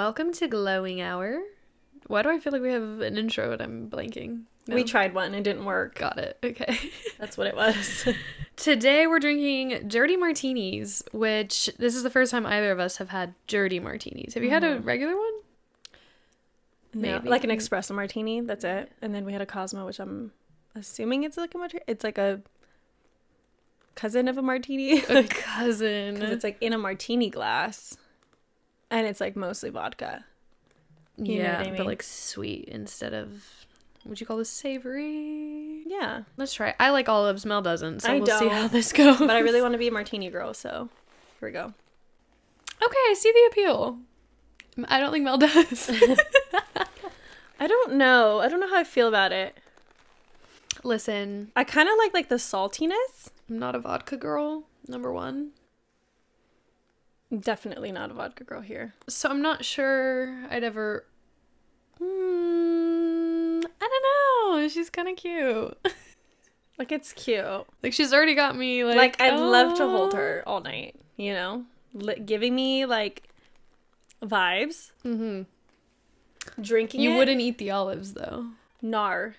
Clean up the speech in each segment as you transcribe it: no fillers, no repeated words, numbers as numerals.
Welcome to Glowing Hour. Why do I feel like we have an intro and I'm blanking? No? We tried one. It didn't work. Got it. Okay. That's what it was. Today we're drinking dirty martinis, which this is the first time either of us have had dirty martinis. Have you had a regular one? No, Maybe. like an espresso martini. That's it. And then we had a Cosmo, which I'm assuming it's like a martini. It's like a cousin of a martini. A cousin. Because it's like in a martini glass. And it's like mostly vodka. You know what I mean? But like sweet instead of, would you call this savory? Yeah. Let's try it. I like olives. Mel doesn't, so I we'll see don't. how this goes. But I really want to be a martini girl, so here we go. Okay, I see the appeal. I don't think Mel does. I don't know. I don't know how I feel about it. Listen, I kind of like the saltiness. I'm not a vodka girl, number one. Definitely not a vodka girl here. So I'm not sure I'd ever... I don't know. She's kind of cute. Like, it's cute. Like, she's already got me, like... I'd love to hold her all night, you know? Giving me, like, vibes. Mm-hmm. Drinking You it. wouldn't eat the olives, though. Nar.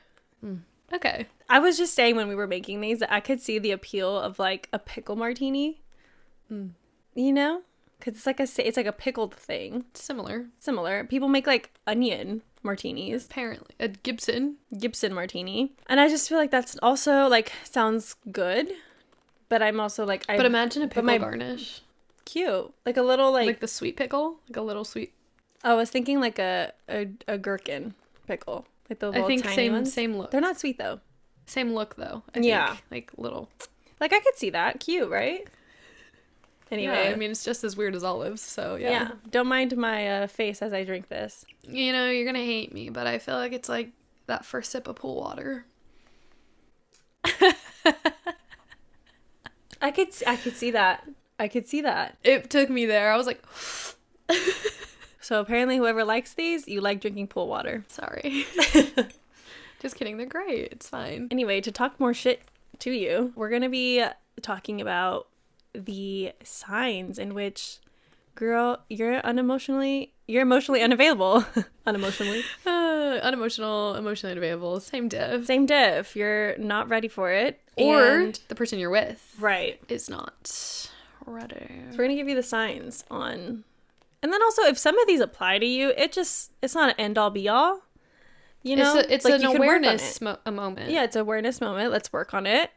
Okay. I was just saying when we were making these that I could see the appeal of, like, a pickle martini. You know? Because it's like a pickled thing. Similar. People make, like, onion martinis. Apparently. A Gibson martini. And I just feel like that's also, like, sounds good. But I'm also, like... But imagine a pickle garnish. Cute. Like a little, like... Like the sweet pickle? Like a little sweet... I was thinking, like, a gherkin pickle. Like the little tiny ones. Same look. They're not sweet, though. Same look, though. I think. Like, little... Like, I could see that. Cute, right? Anyway. Yeah, I mean, it's just as weird as olives, so yeah. Yeah. Don't mind my face as I drink this. You know, you're gonna hate me, but I feel like it's like that first sip of pool water. I could see that. It took me there. I was like... So apparently whoever likes these, you like drinking pool water. Sorry. Just kidding. They're great. It's fine. Anyway, to talk more shit to you, we're going to be talking about the signs in which, girl, you're emotionally unavailable. Unemotionally. Unemotional, emotionally unavailable. Same diff. You're not ready for it. Or and the person you're with. Right. Is not ready. So we're going to give you the signs on... And then also, if some of these apply to you, it's not an end all be all. You know, it's like an awareness a moment. Yeah, it's an awareness moment. Let's work on it.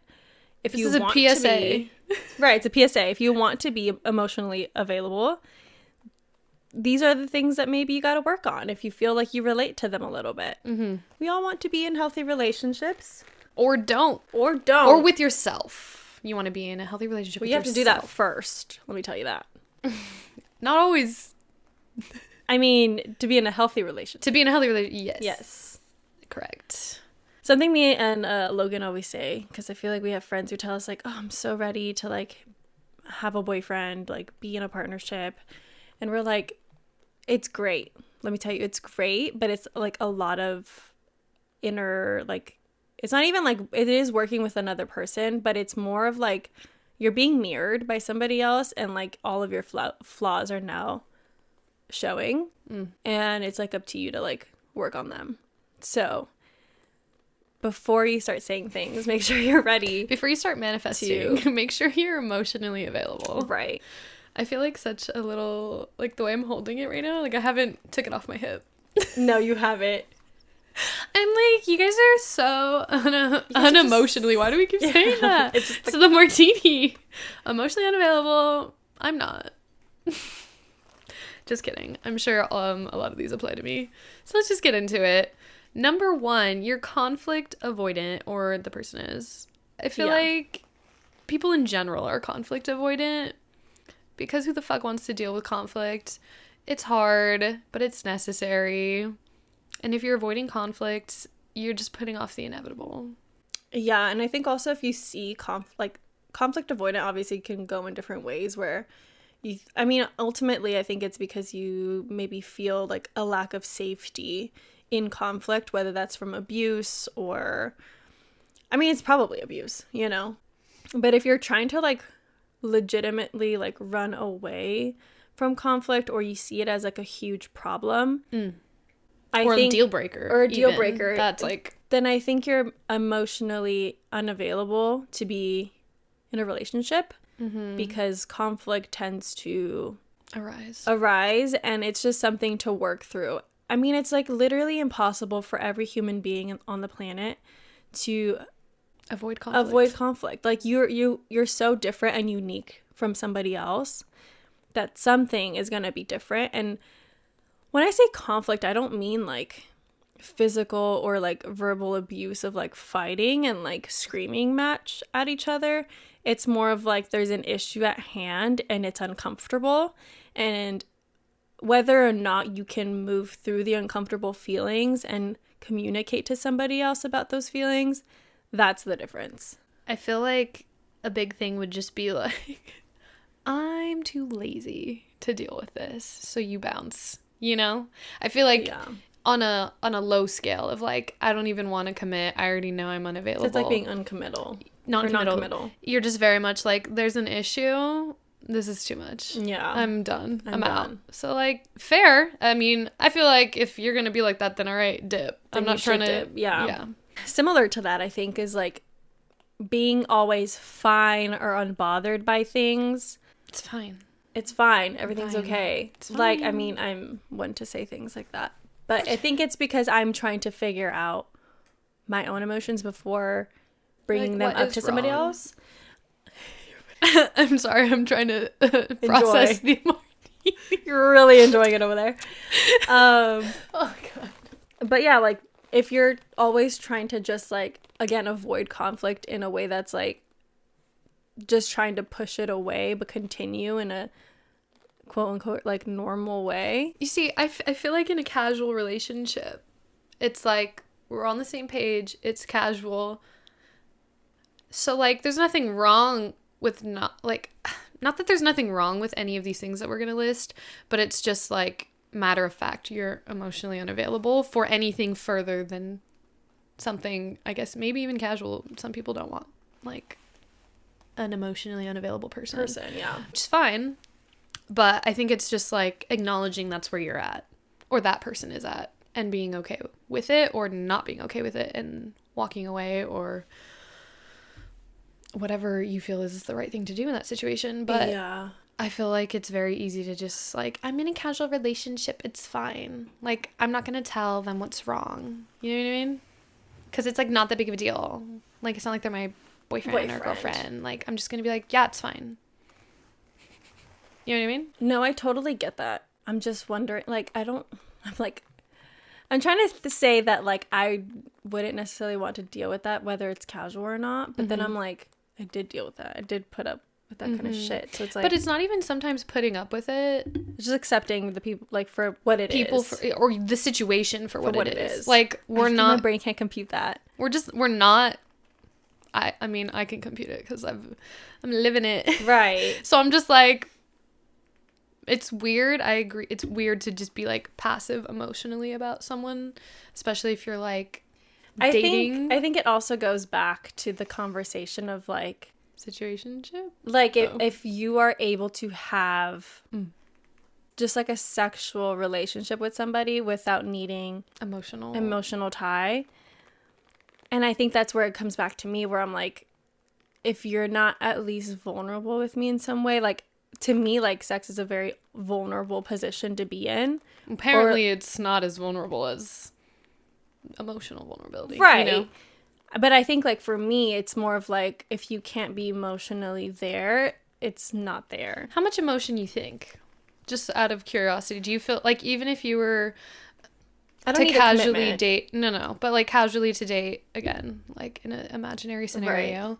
If this you is want a PSA. To be, right, it's a PSA. If you want to be emotionally available, these are the things that maybe you got to work on. If you feel like you relate to them a little bit, we all want to be in healthy relationships, or don't, or with yourself. You want to be in a healthy relationship. Well, with you have yourself. to do that first. Let me tell you that. Not always. I mean, to be in a healthy relationship. To be in a healthy relationship, Yes. Correct. Something me and Logan always say, because I feel like we have friends who tell us, like, oh, I'm so ready to, like, have a boyfriend, like, be in a partnership. And we're like, it's great. Let me tell you, it's great, but it's, like, a lot of inner, like, it's not even, like, it is working with another person, but it's more of, like, you're being mirrored by somebody else, and, like, all of your flaws are now showing, and it's, like, up to you to, like, work on them. So before you start saying things, make sure you're ready. Before you start manifesting, make sure you're emotionally available. Right. I feel like such a little, like, the way I'm holding it right now, like, I haven't took it off my hip. No, you haven't. I'm like, you guys are so unemotionally. Why do we keep saying that? It's just so the martini. Emotionally unavailable. I'm not. Just kidding. I'm sure a lot of these apply to me. So let's just get into it. Number 1, you're conflict avoidant, or the person is. I feel like people in general are conflict avoidant because who the fuck wants to deal with conflict? It's hard, but it's necessary. And if you're avoiding conflict, you're just putting off the inevitable. Yeah, and I think also if you see conflict avoidant obviously can go in different ways where ultimately I think it's because you maybe feel like a lack of safety in conflict, whether that's from abuse or, it's probably abuse, you know? But if you're trying to, like, legitimately, like, run away from conflict, or you see it as like a huge problem, or a deal breaker. Or a deal breaker. That's like... Then I think you're emotionally unavailable to be in a relationship, because conflict tends to arise, and it's just something to work through. I mean, it's like literally impossible for every human being on the planet to avoid conflict. Like you're so different and unique from somebody else that something is going to be different. And when I say conflict, I don't mean like physical or like verbal abuse of like fighting and like screaming match at each other. It's more of like there's an issue at hand and it's uncomfortable, and whether or not you can move through the uncomfortable feelings and communicate to somebody else about those feelings, that's the difference. I feel like a big thing would just be like, I'm too lazy to deal with this, so you bounce, you know? I feel like on a low scale of like, I don't even want to commit, I already know I'm unavailable. So it's like being uncommittal. Non-committal. You're just very much like, there's an issue, this is too much. Yeah. I'm done. I'm out. So like, fair. I mean, I feel like if you're going to be like that, then all right, dip. Then I'm not trying to dip. Yeah. Similar to that, I think, is like being always fine or unbothered by things. It's fine. It's fine. Everything's okay. It's fine. Like, I mean, I'm one to say things like that. But I think it's because I'm trying to figure out my own emotions before bringing them up to somebody else. I'm sorry. I'm trying to process the martini. You're really enjoying it over there. Oh, God. But yeah, like, if you're always trying to just, like, again, avoid conflict in a way that's, like, just trying to push it away, but continue in a quote-unquote, like, normal way. You see, I feel like in a casual relationship, it's, like, we're on the same page, it's casual. So, like, there's nothing wrong with not that there's nothing wrong with any of these things that we're going to list, but it's just, like, matter of fact, you're emotionally unavailable for anything further than something, I guess, maybe even casual. Some people don't want, like, an emotionally unavailable person. Which is fine. But I think it's just, like, acknowledging that's where you're at, or that person is at, and being okay with it, or not being okay with it, and walking away, or whatever you feel is the right thing to do in that situation. But yeah, I feel like it's very easy to just, like, I'm in a casual relationship, it's fine. Like, I'm not going to tell them what's wrong. You know what I mean? Because it's, like, not that big of a deal. Like, it's not like they're my boyfriend or girlfriend. Like, I'm just going to be like, yeah, it's fine. You know what I mean? No, I totally get that. I'm just wondering, like, I'm trying to say that, like, I wouldn't necessarily want to deal with that, whether it's casual or not. But then I'm like, I did deal with that. I did put up with that kind of shit. So it's like, but it's not even sometimes putting up with it. It's just accepting the people, like, for what it is. Or the situation for what it is. Like, we're not. My brain can't compute that. We're not. I mean, I can compute it because I'm living it. Right. So I'm just like, it's weird. I agree. It's weird to just be, like, passive emotionally about someone, especially if you're, like, dating. I think it also goes back to the conversation of, like, situationship. Like, if you are able to have just, like, a sexual relationship with somebody without needing emotional tie. And I think that's where it comes back to me, where I'm like, if you're not at least vulnerable with me in some way, like, to me, like, sex is a very vulnerable position to be in. Apparently, it's not as vulnerable as emotional vulnerability. Right. You know? But I think, like, for me, it's more of, like, if you can't be emotionally there, it's not there. How much emotion you think? Just out of curiosity, do you feel like even if you were to casually date, but, like, casually to date again, like, in an imaginary scenario,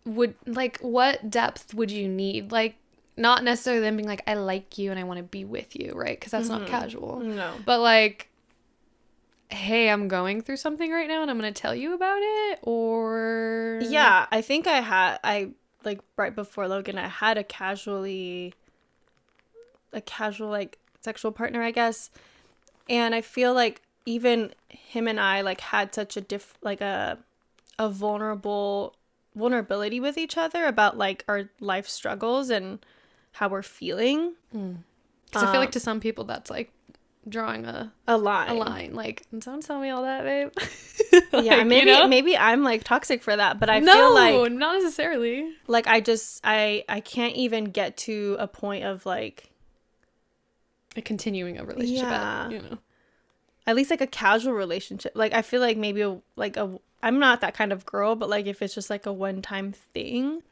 would, like, what depth would you need? Like, not necessarily them being like, I like you and I want to be with you, right? Because that's not casual. No. But, like, hey, I'm going through something right now and I'm going to tell you about it, or... Yeah, I think I like, right before Logan, I had a casual, like, sexual partner, I guess. And I feel like even him and I, like, had such a vulnerability with each other about, like, our life struggles and how we're feeling Because I feel like to some people that's like drawing a line. Like, don't tell me all that, babe. Like, yeah, maybe you know? maybe I'm like toxic for that, but I feel like not necessarily. like I can't even get to a point of like Continuing a relationship, Yeah. you know. At least like a casual relationship. Like I feel like maybe I'm not that kind of girl, but like if it's just like a one-time thing,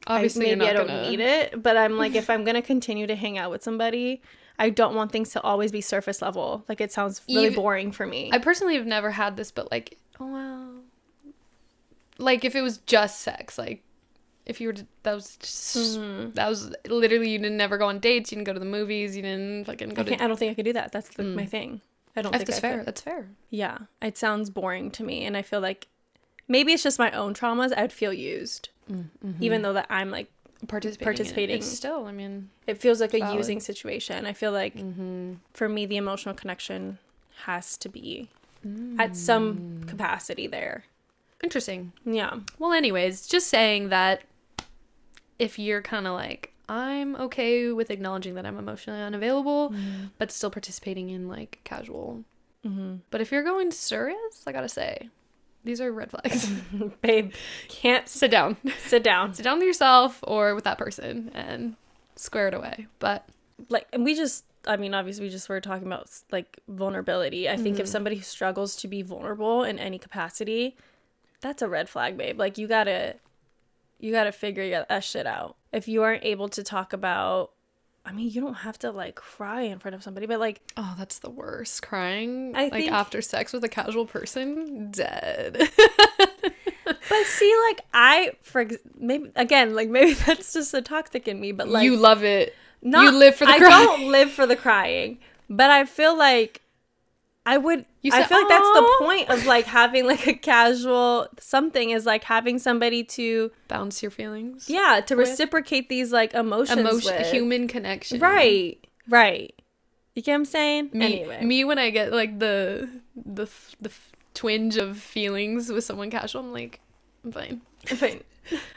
Obviously, maybe I don't need it. But I'm like, if I'm gonna continue to hang out with somebody, I don't want things to always be surface level. Like it sounds really boring for me. I personally have never had this, but like, oh wow, like if it was just sex, like if you were that was literally, you didn't never go on dates, you didn't go to the movies, you didn't fucking go I don't think I could do that. That's my thing. I don't think that's I fair. could. That's fair. Yeah, it sounds boring to me, and I feel like maybe it's just my own traumas. I'd feel used, even though that I'm like participating. It's still, I mean, it feels like valid. a using situation. I feel like for me, the emotional connection has to be at some capacity there. Interesting. Yeah. Well, anyways, just saying that if you're kind of like, I'm okay with acknowledging that I'm emotionally unavailable, but still participating in like casual. But if you're going serious, I gotta say, these are red flags. Babe, can't Sit down. sit down. Sit down with yourself or with that person and square it away. But Like, and obviously we just were talking about like vulnerability. I think if somebody struggles to be vulnerable in any capacity, that's a red flag, babe. Like you gotta figure that shit out. If you aren't able to talk about, I mean, you don't have to like cry in front of somebody, but like, oh, that's the worst. Crying I like think after sex with a casual person, dead. but see, like maybe that's just the toxic in me, but like you love it. Not, you live for the crying. I don't live for the crying, but I feel like I would. I feel like that's the point of like having like a casual something, is like having somebody to bounce your feelings. Yeah, to reciprocate these like emotions with. Human connection. Right. You get what I'm saying? Me when I get like the twinge of feelings with someone casual, I'm like, I'm fine.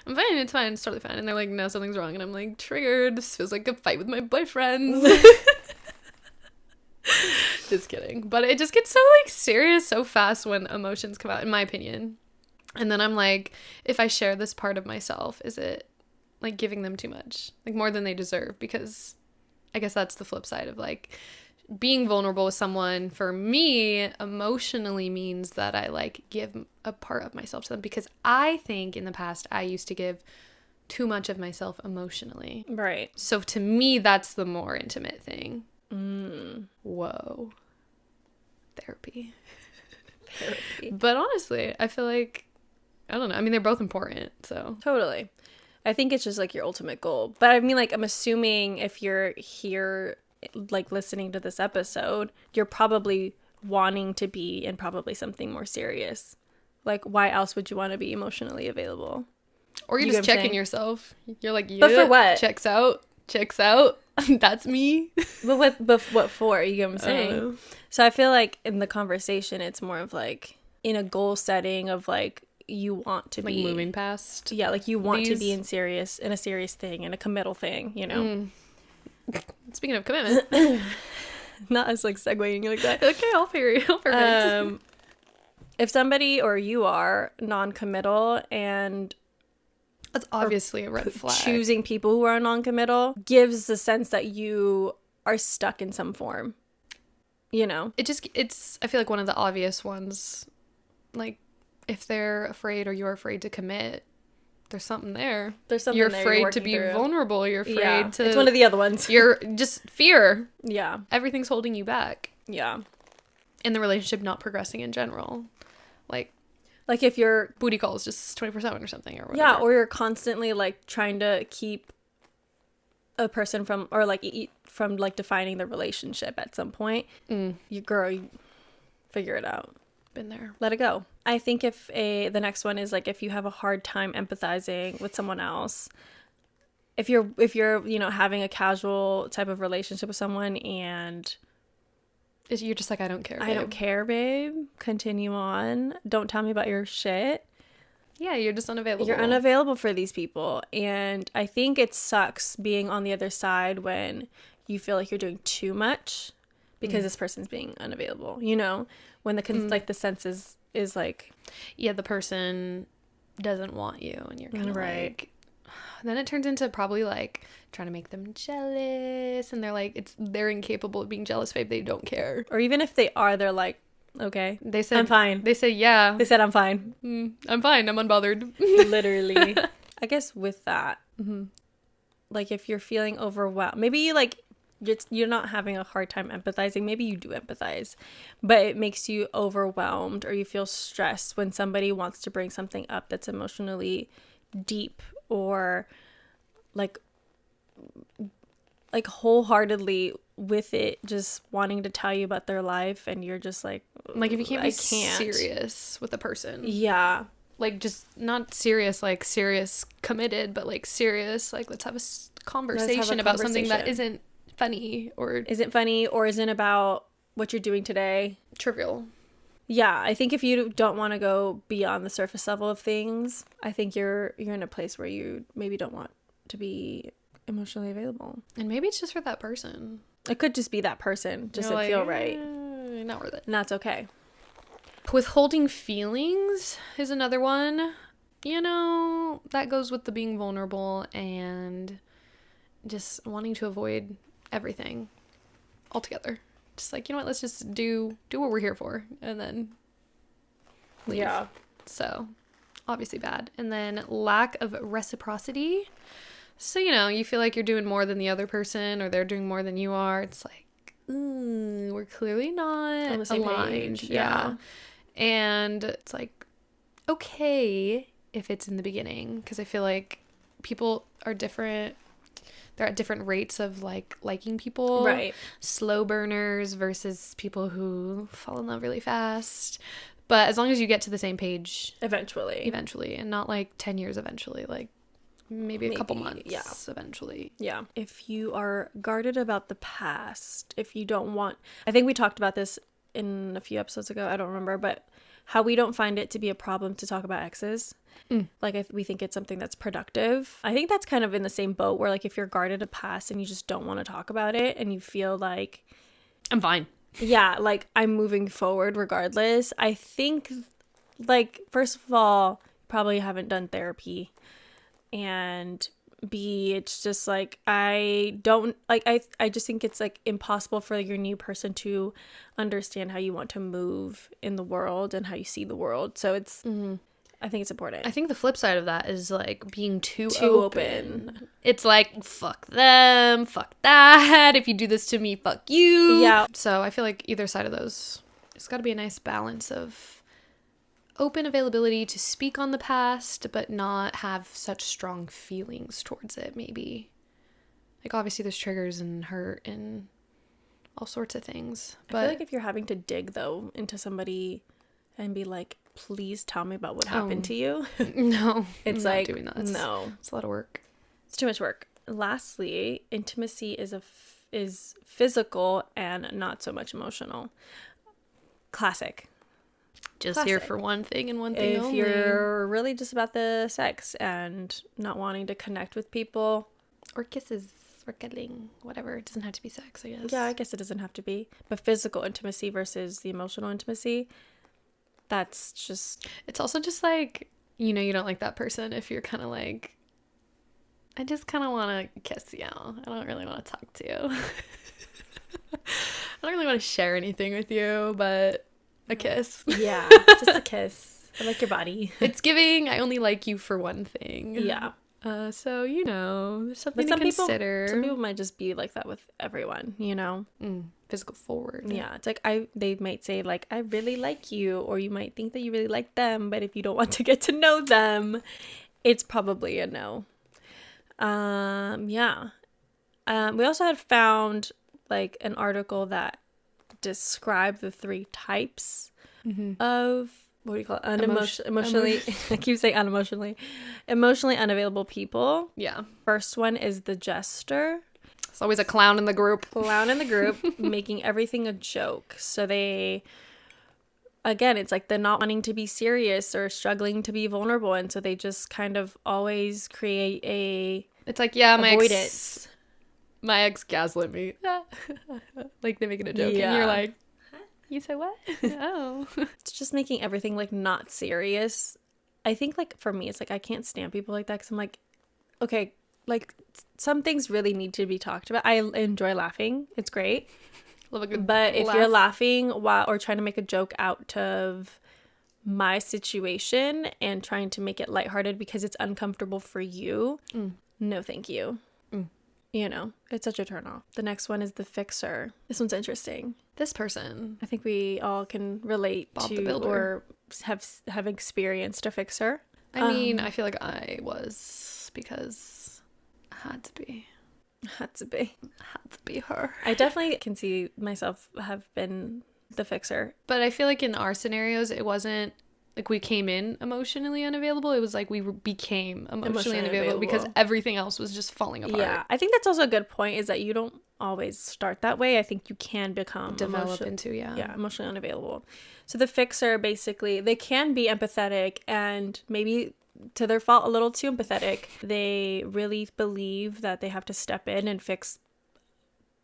I'm fine. It's fine. It's totally fine. And they're like, no, something's wrong. And I'm like, triggered. This feels like a fight with my boyfriends. Just kidding. But it just gets so like serious so fast when emotions come out, in my opinion. And then I'm like, if I share this part of myself, is it like giving them too much? Like more than they deserve? Because I guess that's the flip side of like being vulnerable with someone. For me, emotionally means that I like give a part of myself to them, because I think in the past I used to give too much of myself emotionally. Right. So to me, that's the more intimate thing. Whoa. Therapy. But honestly, I feel like, I don't know. I mean, they're both important, so. Totally. I think it's just like your ultimate goal. But I mean, like, I'm assuming if you're here, like, listening to this episode, you're probably wanting to be in probably something more serious. Like, why else would you want to be emotionally available? Or you're just checking yourself. You're like, yeah, but for what? Checks out. That's me. But what for? You get what I'm saying? So I feel like in the conversation, it's more of like in a goal setting of like, you want to be moving past. Yeah, like you want to be in a serious thing, in a committal thing, you know. Speaking of commitment, not as like segueing like that. Okay, I'll perfect. If somebody or you are non-committal, and that's obviously a red flag. Choosing people who are non-committal gives the sense that you are stuck in some form. You know, it's I feel like one of the obvious ones, like if they're afraid or you're afraid to commit, there's something there. You're afraid to be vulnerable. You're afraid to. It's one of the other ones. You're just fear. Yeah. Everything's holding you back. Yeah. In the relationship not progressing in general. Like if your booty call is just 24/7 or something or whatever. Yeah, or you're constantly like trying to keep a person from, or like from like defining the relationship at some point. You figure it out. Been there. Let it go. I think the next one is like if you have a hard time empathizing with someone else. If you're having a casual type of relationship with someone and you're just like, I don't care, babe. I don't care, babe. Continue on. Don't tell me about your shit. Yeah, you're just unavailable. You're unavailable for these people. And I think it sucks being on the other side when you feel like you're doing too much because this person's being unavailable, you know, when like the sense is like, yeah, the person doesn't want you, and you're kind of like, then it turns into probably like trying to make them jealous, and they're like, they're incapable of being jealous, babe. They don't care. Or even if they are, they're like, okay, they said I'm fine. They say, yeah, they said I'm fine. I'm fine, I'm unbothered. Literally. I guess with that, like if you're feeling overwhelmed, maybe you like you're not having a hard time empathizing. Maybe you do empathize, but it makes you overwhelmed, or you feel stressed when somebody wants to bring something up that's emotionally deep, or like wholeheartedly with it, just wanting to tell you about their life, and you're just like if you can't be serious with a person. Yeah. Like, just not serious, like serious committed, but like serious, like let's have a conversation about something that isn't funny or isn't about what you're doing today. Trivial. Yeah, I think if you don't want to go beyond the surface level of things, I think you're in a place where you maybe don't want to be emotionally available. And maybe it's just for that person. It could just be that person. Just doesn't feel right. Not worth it. And that's okay. Withholding feelings is another one. You know, that goes with the being vulnerable and just wanting to avoid everything altogether. Just like, you know what, let's just do what we're here for, and then leave. Yeah. So, obviously bad. And then lack of reciprocity. So, you know, you feel like you're doing more than the other person, or they're doing more than you are. It's like, we're clearly not on the same aligned. page. Yeah. And it's like, okay if it's in the beginning, because I feel like people are different. They're at different rates of like liking people. Right. Slow burners versus people who fall in love really fast. But as long as you get to the same page eventually, and not like 10 years eventually, like maybe a couple months eventually. Yeah. If you are guarded about the past, if you don't want, I think we talked about this in a few episodes ago, I don't remember, but how we don't find it to be a problem to talk about exes. Like, if we think it's something that's productive. I think that's kind of in the same boat where, like, if you're guarded a past and you just don't want to talk about it, and you feel like, I'm fine. Yeah, like, I'm moving forward regardless. I think, like, first of all, you probably haven't done therapy. And B, it's just like, I just think it's like impossible for your new person to understand how you want to move in the world and how you see the world. So it's I think it's important. I think the flip side of that is like being too open. It's like, fuck them, fuck that. If you do this to me, fuck you. Yeah. So I feel like either side of those, it's got to be a nice balance of open availability to speak on the past, but not have such strong feelings towards it, maybe. Like, obviously there's triggers and hurt and all sorts of things. But I feel like if you're having to dig, though, into somebody and be like, please tell me about what happened to you. No. It's I'm like, not doing that. No. It's a lot of work. It's too much work. Lastly, intimacy is physical and not so much emotional. Classic. Just here for one thing and one thing only. If you're really just about the sex and not wanting to connect with people. Or kisses, or cuddling, whatever. It doesn't have to be sex, I guess. Yeah, I guess it doesn't have to be. But physical intimacy versus the emotional intimacy, that's just... It's also just like, you know, you don't like that person if you're kind of like, I just kind of want to kiss you. I don't really want to talk to you. I don't really want to share anything with you, but a kiss. Yeah, just a kiss. I like your body. It's giving, I only like you for one thing. Yeah. So, you know, there's something to consider. Some people might just be like that with everyone, you know? Physical forward. Yeah, it's like, they might say, like, I really like you, or you might think that you really like them, but if you don't want to get to know them, it's probably a no. Yeah. We also had found, like, an article that described the 3 types of... What do you call it? Emotionally, I keep saying unemotionally. Emotionally unavailable people. Yeah. First one is the jester. It's always a clown in the group. Making everything a joke. So they, again, it's like they're not wanting to be serious or struggling to be vulnerable. And so they just kind of always create It's like, yeah, avoidance. My ex gaslit me. Like they make it a joke and you're like, you said what? Oh. It's just making everything like not serious. I think like for me, it's like I can't stand people like that because I'm like, okay, like some things really need to be talked about. I enjoy laughing. It's great. Love a good But if laugh. you're laughing while or trying to make a joke out of my situation and trying to make it lighthearted because it's uncomfortable for you, no thank you. You know, it's such a turn off. The next one is the fixer. This one's interesting. This person. I think we all can relate Bob the to Builder. or have experienced a fixer. I mean, I feel like I was because I had to be. Had to be. Had to be her. I definitely can see myself have been the fixer. But I feel like in our scenarios, it wasn't like we came in emotionally unavailable. It was like we became emotionally unavailable because everything else was just falling apart. Yeah, I think that's also a good point is that you don't always start that way. I think you can develop into emotionally unavailable. So the fixer, basically, they can be empathetic and maybe to their fault a little too empathetic. They really believe that they have to step in and fix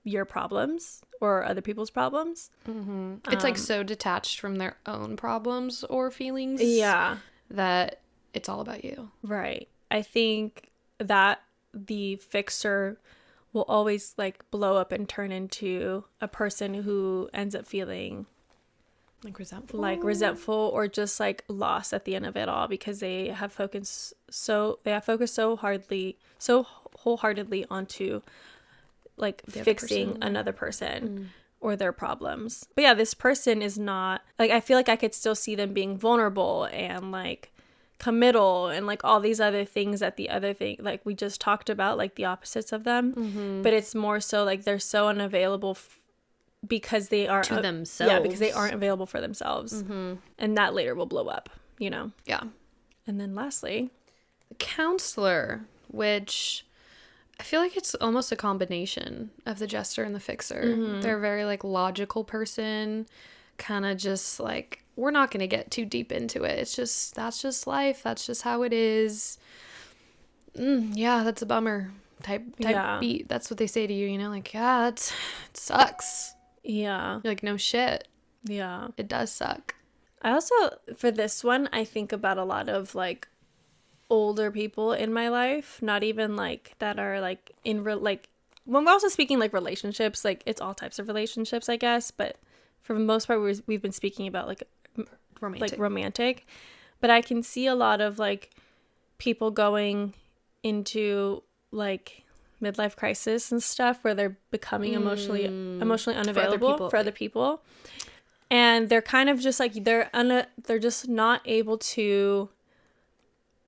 your problems or other people's problems. It's like so detached from their own problems or feelings that it's all about you. Right. I think that the fixer will always like blow up and turn into a person who ends up feeling resentful or just like lost at the end of it all because they have focused so wholeheartedly onto like fixing another person or their problems. But yeah, this person is not like, I feel like I could still see them being vulnerable and like committal and like all these other things that the other thing like we just talked about, like the opposites of them. But it's more so like they're so unavailable because they are to themselves. Yeah, because they aren't available for themselves. And that later will blow up, you know. Yeah. And then lastly, the counselor, which I feel like it's almost a combination of the jester and the fixer. They're a very like logical person, kind of just like, we're not going to get too deep into it. It's just, that's just life. That's just how it is. Yeah, that's a bummer type beat. That's what they say to you, you know, like, yeah, it sucks. Yeah. You're like, no shit. Yeah. It does suck. I also, for this one, I think about a lot of like older people in my life, not even like that are like in like when we're also speaking like relationships, like it's all types of relationships, I guess, but for the most part we've been speaking about like romantic. But I can see a lot of like people going into like midlife crisis and stuff where they're becoming emotionally unavailable for other people. And they're kind of just like they're just not able to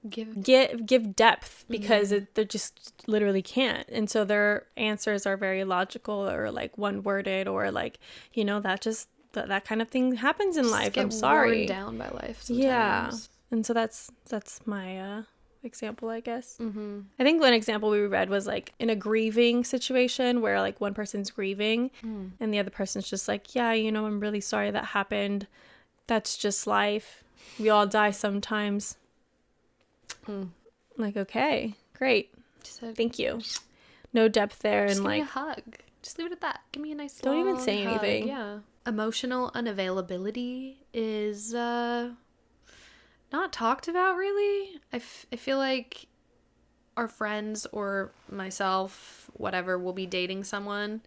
give depth because they just literally can't. And so their answers are very logical or like one worded or like, you know, that just that kind of thing happens in life. I'm sorry. Worn down by life sometimes. Yeah. And so that's my example, I guess. I think one example we read was like in a grieving situation where like one person's grieving and the other person's just like, yeah, you know, I'm really sorry that happened. That's just life. We all die sometimes. Like, okay, great. Thank you. No depth there. Just and give like me a hug. Just leave it at that. Give me a nice don't even say hug. anything. Yeah. Emotional unavailability is not talked about really. I feel like our friends or myself, whatever, will be dating someone.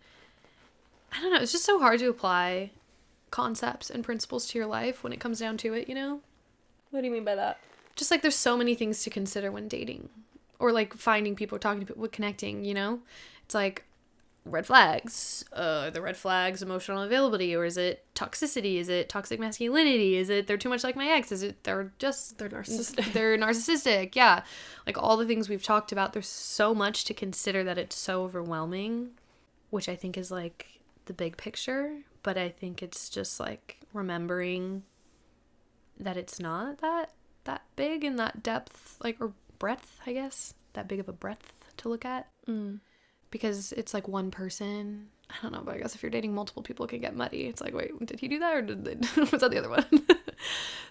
I don't know. It's just so hard to apply concepts and principles to your life when it comes down to it, you know? What do you mean by that? Just like there's so many things to consider when dating or like finding people, talking to people, connecting, you know? It's like red flags. The red flags, emotional availability, or is it toxicity? Is it toxic masculinity? Is it they're too much like my ex? Is it they're narcissistic? They're narcissistic. Yeah. Like all the things we've talked about, there's so much to consider that it's so overwhelming, which I think is like the big picture. But I think it's just like remembering that it's not that big and that depth, like, or breadth, I guess, that big of a breadth to look at. Because it's like one person. I don't know, but I guess if you're dating multiple people, it can get muddy. It's like, wait, did he do that or did they? Was that the other one?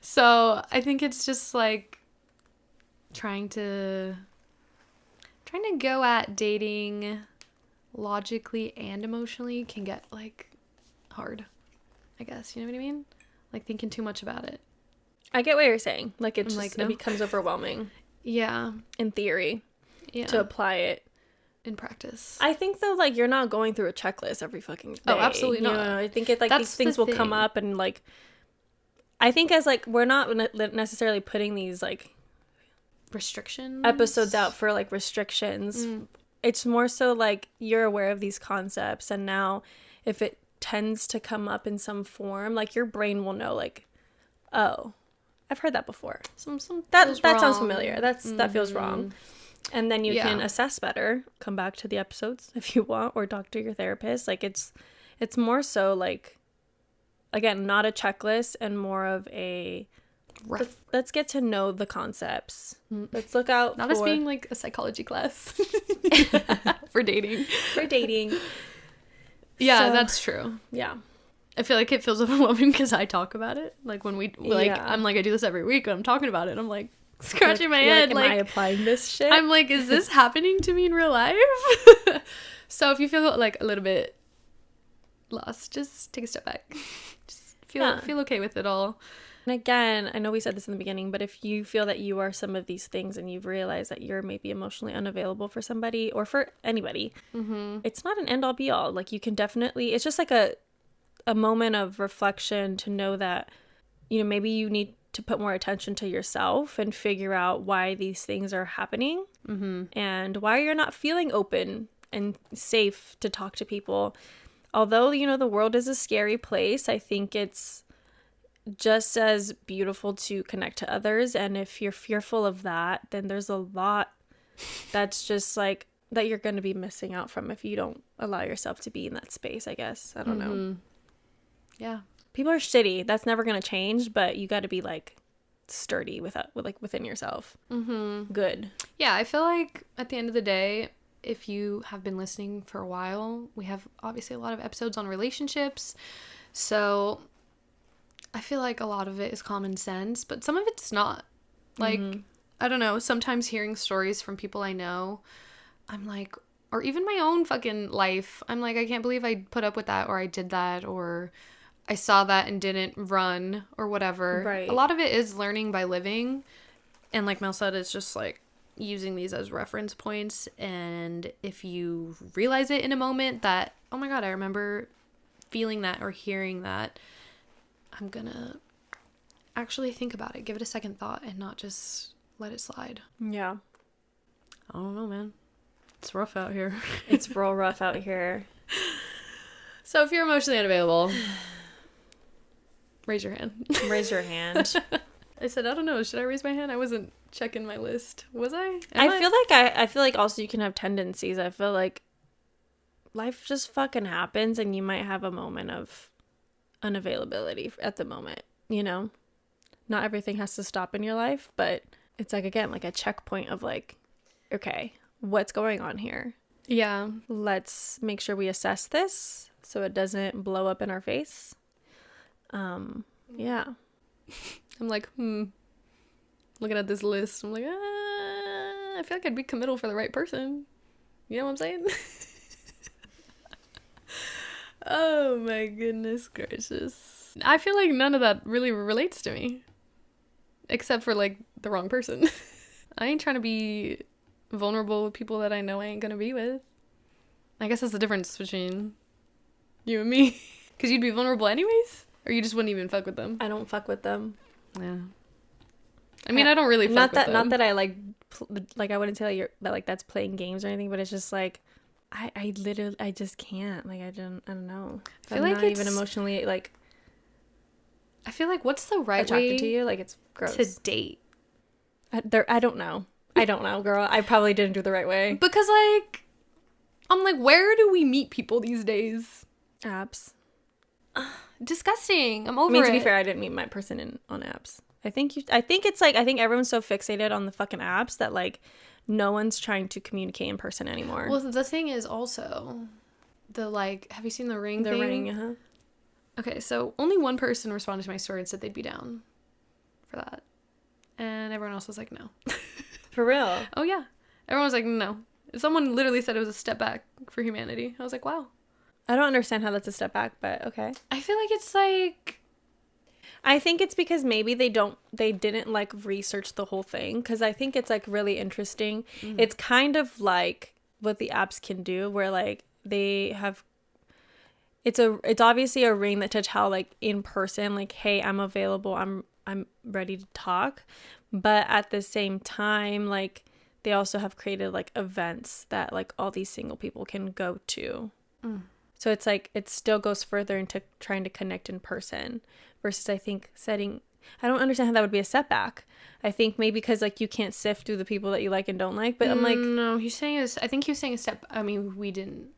So I think it's just like trying to go at dating logically and emotionally can get like hard, I guess. You know what I mean? Like thinking too much about it. I get what you're saying. Like it No. becomes overwhelming. Yeah. In theory. Yeah. To apply it. In practice. I think though, like, you're not going through a checklist every fucking day. Oh, absolutely not. I think it, like, these things will come up, and like, I think as like we're not necessarily putting these like restrictions episodes out for like restrictions. It's more so like you're aware of these concepts, and now if it tends to come up in some form, like your brain will know, like, oh, I've heard that before. That sounds familiar. That feels wrong. And then you can assess better, come back to the episodes if you want, or talk to your therapist. Like it's more so like, again, not a checklist and more of a let's get to know the concepts. Let's look out not as being like a psychology class for dating. Yeah, so, that's true. Yeah. I feel like it feels overwhelming because I talk about it. Like when we I'm like, I do this every week and I'm talking about it. I'm like scratching my head. Am I applying this shit? I'm like, is this happening to me in real life? So if you feel like a little bit lost, just take a step back. Just feel okay with it all. And again, I know we said this in the beginning, but if you feel that you are some of these things and you've realized that you're maybe emotionally unavailable for somebody or for anybody, it's not an end all be all. Like you can definitely, it's just like a moment of reflection to know that, you know, maybe you need to put more attention to yourself and figure out why these things are happening and why you're not feeling open and safe to talk to people. Although, you know, the world is a scary place, I think it's just as beautiful to connect to others. And if you're fearful of that, then there's a lot that's just like that you're going to be missing out from if you don't allow yourself to be in that space, I guess. I don't know. Yeah. People are shitty. That's never going to change, but you got to be like sturdy within yourself. Good. Yeah, I feel like at the end of the day, if you have been listening for a while, we have obviously a lot of episodes on relationships. So I feel like a lot of it is common sense, but some of it's not. Like, I don't know, sometimes hearing stories from people I know, I'm like, or even my own fucking life, I'm like, I can't believe I put up with that, or I did that, or I saw that and didn't run, or whatever. Right. A lot of it is learning by living. And like Mel said, it's just like using these as reference points. And if you realize it in a moment that, oh my God, I remember feeling that or hearing that, I'm gonna actually think about it, give it a second thought, and not just let it slide. Yeah. I don't know, man. It's rough out here. It's real rough out here. So if you're emotionally unavailable, raise your hand. Raise your hand. I said, I don't know. Should I raise my hand? I wasn't checking my list. Was I? I feel like also you can have tendencies. I feel like life just fucking happens and you might have a moment of unavailability at the moment, you know? Not everything has to stop in your life, but it's like, again, like a checkpoint of like, okay, what's going on here? Yeah. Let's make sure we assess this so it doesn't blow up in our face. Yeah. I'm like, looking at this list. I'm like, I feel like I'd be committal for the right person. You know what I'm saying? Oh my goodness gracious. I feel like none of that really relates to me. Except for like the wrong person. I ain't trying to be vulnerable with people that I know I ain't gonna be with. I guess that's the difference between you and me. Because you'd be vulnerable anyways? Or you just wouldn't even fuck with them? I don't fuck with them. Yeah. I mean, I don't really fuck with them. Not that I like I wouldn't say that that's playing games or anything, but it's just like I literally I just can't. Like I don't know. I feel like not even emotionally like. I feel like what's the right attracted way to you? Like it's gross to date. I don't know. I don't know, girl. I probably didn't do the right way. Because like, I'm like, where do we meet people these days? Apps. Disgusting. I'm over it. I mean, to be fair, I didn't meet my person on apps. I think it's like, I think everyone's so fixated on the fucking apps that like no one's trying to communicate in person anymore. Well, the thing is also the like, have you seen the ring thing? The ring, Okay, so only one person responded to my story and said they'd be down for that. And everyone else was like, no. For real? Oh, yeah. Everyone was like, no. Someone literally said it was a step back for humanity. I was like, wow. I don't understand how that's a step back, but okay. I feel like it's like... I think it's because maybe they didn't like research the whole thing, because I think it's like really interesting. It's kind of like what the apps can do, where like they have, it's obviously a ring that to tell like in person, like, hey, I'm available, I'm ready to talk. But at the same time, like they also have created like events that like all these single people can go to. So it's like it still goes further into trying to connect in person versus, I think, I don't understand how that would be a setback. I think maybe because like you can't sift through the people that you like and don't like, but I'm like, no, I think he was saying a step. I mean, we didn't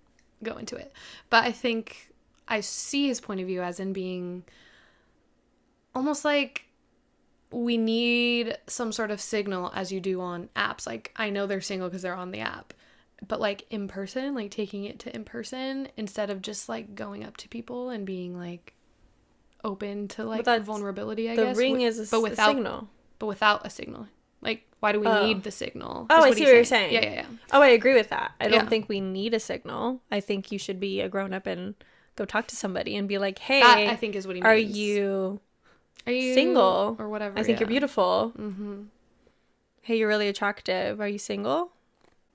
go into it, but I think I see his point of view as in being almost like we need some sort of signal, as you do on apps. Like, I know they're single because they're on the app, but like in person, like taking it to in person instead of just like going up to people and being like open to like vulnerability, I guess. The ring is a signal. But without a signal. Like, why do we need the signal? Oh, I see what you're saying. Yeah. Oh, I agree with that. I don't think we need a signal. I think you should be a grown up and go talk to somebody and be like, hey, that, I think, is what he means. Are you single? Or whatever. I think you're beautiful. Hey, you're really attractive. Are you single?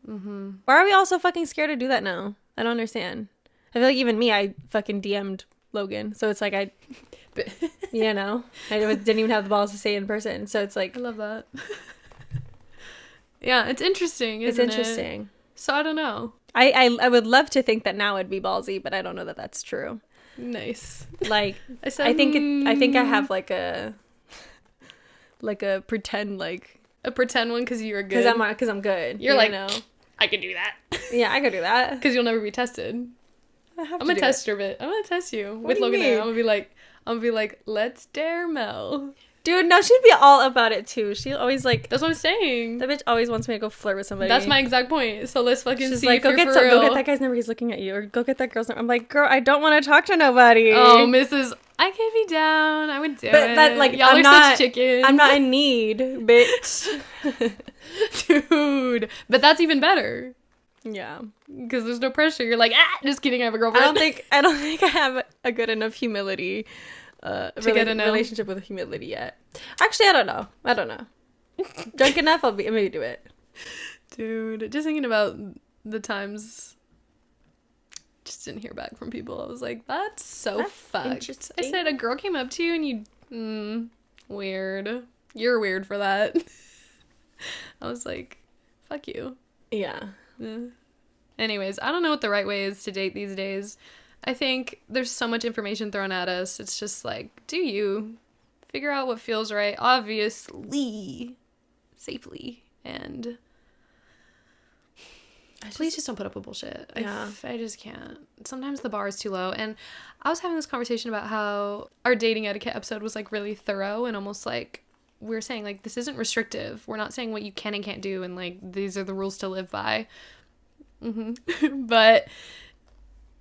Why are we all so fucking scared to do that now? I don't understand. I feel like even me, I fucking DM'd Logan. So it's like I didn't even have the balls to say it in person. So it's like, I love that. Yeah, it's interesting, isn't it? So I don't know. I would love to think that now it'd be ballsy, but I don't know that that's true. Nice. Like, I think I have like a pretend, like a pretend one because you're good. Because I'm good. You're like, I can do that. Yeah, I could do that. Because you'll never be tested. I'm gonna test her a bit. I'm gonna test you with Logan there. I'm gonna be like, let's dare Mel. Dude, no, she'd be all about it too. She always like. That's what I'm saying. That bitch always wants me to go flirt with somebody. That's my exact point. So let's fucking She's see like, if you're for real. Go get that guy's number. He's looking at you, or go get that girl's number. I'm like, girl, I don't want to talk to nobody. Oh, Mrs. I could be down. I would do it. That, like, y'all are such chickens. I'm not in need, bitch. Dude, but that's even better. Yeah, because there's no pressure. You're like, just kidding. I have a girlfriend. I don't think I have a good enough humility. To get a relationship with humility yet. Actually, I don't know. Drunk enough, I'll maybe do it. Dude, just thinking about the times just didn't hear back from people. I was like, that's fucked. I said a girl came up to you and you weird. You're weird for that. I was like, fuck you. Yeah. Anyways, I don't know what the right way is to date these days. I think there's so much information thrown at us. It's just like, do you figure out what feels right? Obviously, safely, and please just don't put up with bullshit. Yeah. I just can't. Sometimes the bar is too low. And I was having this conversation about how our dating etiquette episode was like really thorough and almost like we were saying like this isn't restrictive. We're not saying what you can and can't do and like these are the rules to live by. But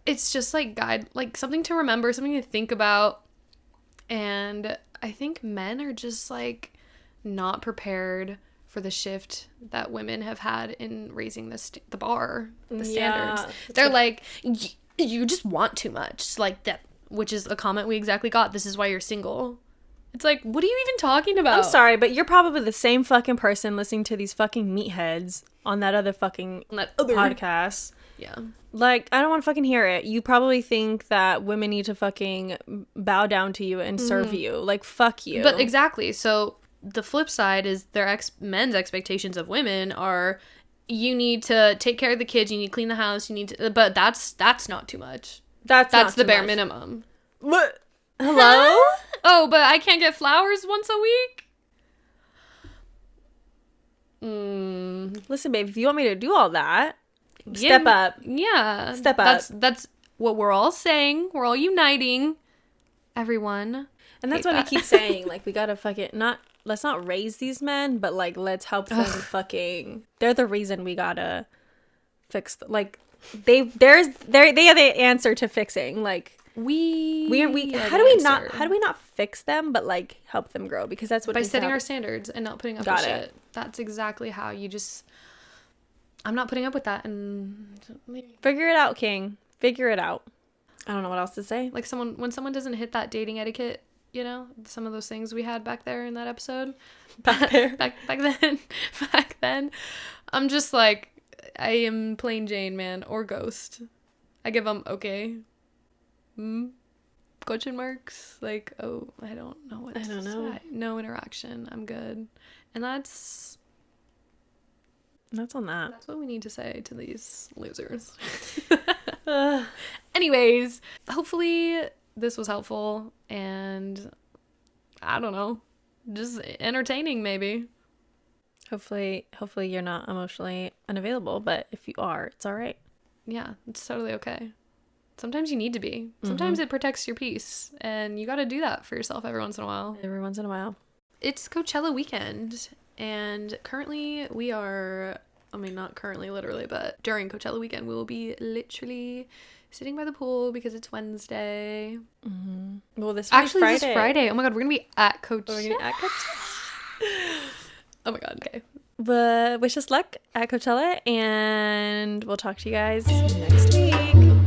it's just like something to remember, something to think about. And I think men are just like not prepared for the shift that women have had in raising the bar, the standards. They're like, you just want too much, like that, which is a comment we exactly got. This is why you're single. It's like, what are you even talking about? I'm sorry, but you're probably the same fucking person listening to these fucking meatheads on that other fucking podcast. Yeah. Like, I don't want to fucking hear it. You probably think that women need to fucking bow down to you and serve you. Like, fuck you. But exactly. So the flip side is men's expectations of women are you need to take care of the kids, you need to clean the house, you need to, but that's not too much. That's the bare minimum. What? Hello? Oh, but I can't get flowers once a week? Listen, babe, if you want me to do all that, step up. Yeah. Step up. That's what we're all saying. We're all uniting. Everyone. And that's what we keep saying. Like, we gotta let's not raise these men, but like, let's help them fucking, they're the reason we gotta fix, they are the answer to fixing. Like, we how do we not fix them, but like help them grow? Because that's what by setting our standards and not putting up with shit. That's exactly how you just I'm not putting up with that. And figure it out, King. Figure it out. I don't know what else to say. Like when someone doesn't hit that dating etiquette, you know, some of those things we had back there in that episode. Back there. back then. I'm just like, I am plain Jane, man, or ghost. I give them okay. Question marks. Like, oh, I don't know what I don't know. say. No interaction. I'm good. And that's on that. That's what we need to say to these losers. Anyways, hopefully this was helpful and I don't know, just entertaining maybe. Hopefully you're not emotionally unavailable, but if you are, it's all right. Yeah, it's totally okay. Sometimes you need to be. Sometimes it protects your peace, and you got to do that for yourself every once in a while. It's Coachella weekend, and currently we are, I mean, not currently literally, but during Coachella weekend, we will be literally sitting by the pool because it's Wednesday. Well, this is Friday. Oh my God, we're going to be at Coachella. Oh my God, okay. But wish us luck at Coachella, and we'll talk to you guys next week.